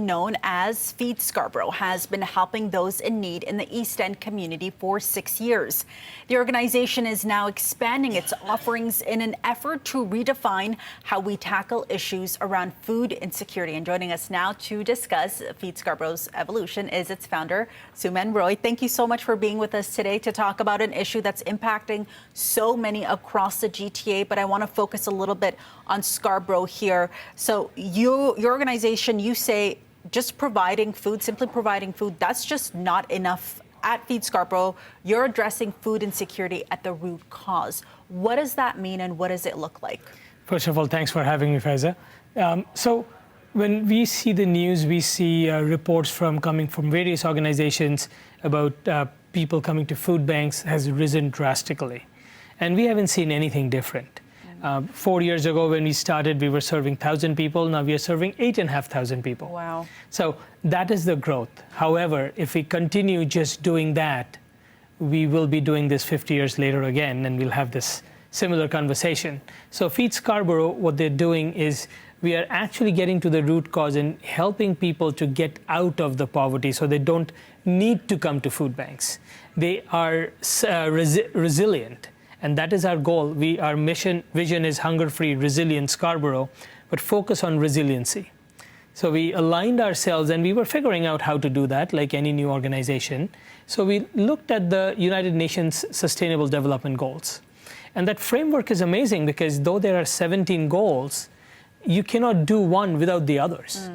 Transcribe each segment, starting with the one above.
known as Feed Scarborough, has been helping those in need in the East End community for 6 years. The organization is now expanding its offerings in an effort to redefine how we tackle issues around food insecurity. And joining us now to discuss Feed Scarborough's evolution is its founder, Suman. Thank you so much for being with us today to talk about an issue that's impacting so many across the GTA. But I want to focus a little bit on Scarborough here. So your organization, you say just providing food, simply providing food, that's just not enough. At Feed Scarborough, you're addressing food insecurity at the root cause. What does that mean and what does it look like? First of all, thanks for having me, Faiza. So when we see the news, we see reports coming from various organizations about people coming to food banks has risen drastically. And we haven't seen anything different. 4 years ago when we started, we were serving 1,000 people. Now we are serving 8,500 people. Wow. So that is the growth. However, if we continue just doing that, we will be doing this 50 years later again, and we'll have this similar conversation. So Feed Scarborough, what they're doing is we are actually getting to the root cause and helping people to get out of the poverty so they don't need to come to food banks. They are resilient. And that is our goal. Our vision is hunger-free, resilient Scarborough, but focus on resiliency. So we aligned ourselves, and we were figuring out how to do that, like any new organization. So we looked at the United Nations Sustainable Development Goals. And that framework is amazing because though there are 17 goals, you cannot do one without the others.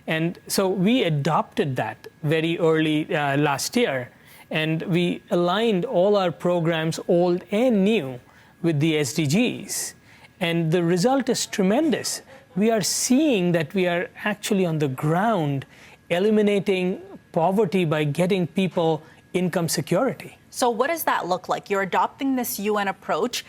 And so we adopted that very early last year. And we aligned all our programs, old and new, with the SDGs. And the result is tremendous. We are seeing that we are actually on the ground eliminating poverty by getting people income security. So what does that look like? You're adopting this UN approach.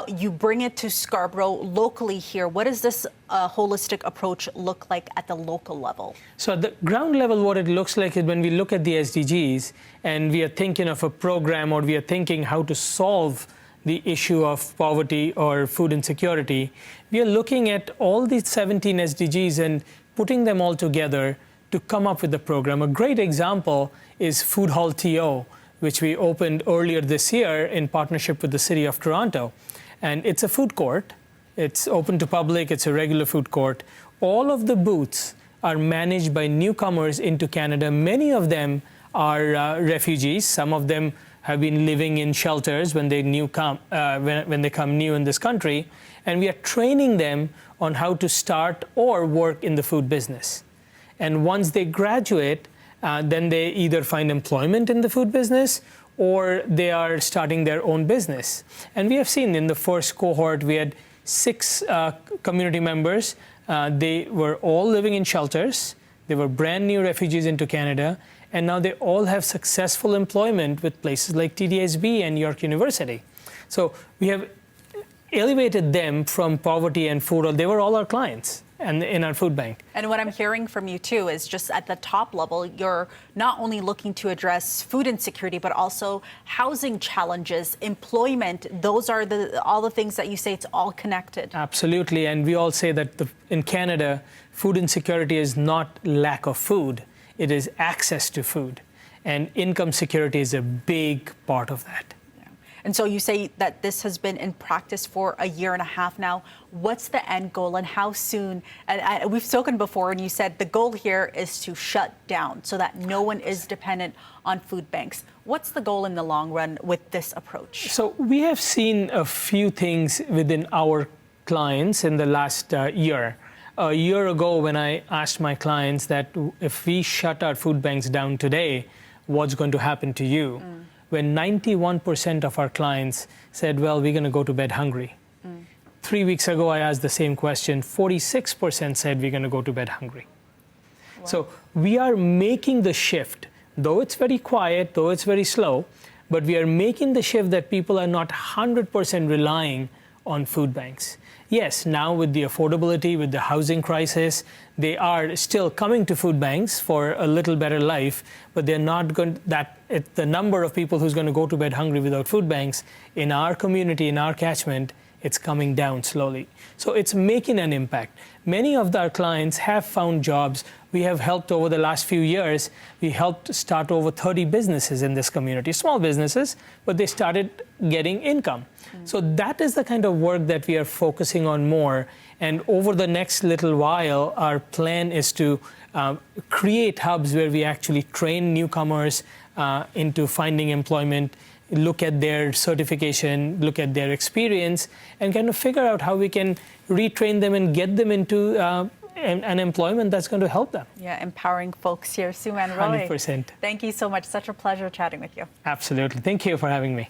You bring it to Scarborough locally here. What does this holistic approach look like at the local level? So at the ground level, what it looks like is when we look at the SDGs and we are thinking of a program or we are thinking how to solve the issue of poverty or food insecurity, we are looking at all these 17 SDGs and putting them all together to come up with a program. A great example is Food Hall TO, which we opened earlier this year in partnership with the City of Toronto. And it's a food court. It's open to public. It's a regular food court. All of the booths are managed by newcomers into Canada. Many of them are refugees. Some of them have been living in shelters when they come new in this country. And we are training them on how to start or work in the food business. And once they graduate, then they either find employment in the food business or they are starting their own business. And we have seen in the first cohort, we had 6 community members. They were all living in shelters. They were brand new refugees into Canada. And now they all have successful employment with places like TDSB and York University. So we have elevated them from poverty and food. They were all our clients and in our food bank. And what I'm hearing from you too is just at the top level, you're not only looking to address food insecurity, but also housing challenges, employment. Those are all the things that you say it's all connected. Absolutely. And we all say that in Canada, food insecurity is not lack of food. It is access to food. And income security is a big part of that. And so you say that this has been in practice for a year and a half now. What's the end goal and how soon? And we've spoken before and you said the goal here is to shut down so that no one is dependent on food banks. What's the goal in the long run with this approach? So we have seen a few things within our clients in the last year. A year ago when I asked my clients that if we shut our food banks down today, what's going to happen to you? When 91% of our clients said, well, we're going to go to bed hungry. 3 weeks ago, I asked the same question. 46% said we're going to go to bed hungry. Wow. So we are making the shift, though it's very quiet, though it's very slow, but we are making the shift that people are not 100% relying on food banks. Yes, now with the affordability, with the housing crisis, they are still coming to food banks for a little better life, but they're not going the number of people who's going to go to bed hungry without food banks in our community, in our catchment, it's coming down slowly. So it's making an impact. Many of our clients have found jobs we have helped over the last few years, we helped start over 30 businesses in this community, small businesses, but they started getting income. So that is the kind of work that we are focusing on more. And over the next little while, our plan is to create hubs where we actually train newcomers into finding employment, look at their certification, look at their experience, and kind of figure out how we can retrain them and get them into an employment that's going to help them. Yeah, empowering folks here. Suman Roy. 100%. Thank you so much. Such a pleasure chatting with you. Absolutely. Thank you for having me.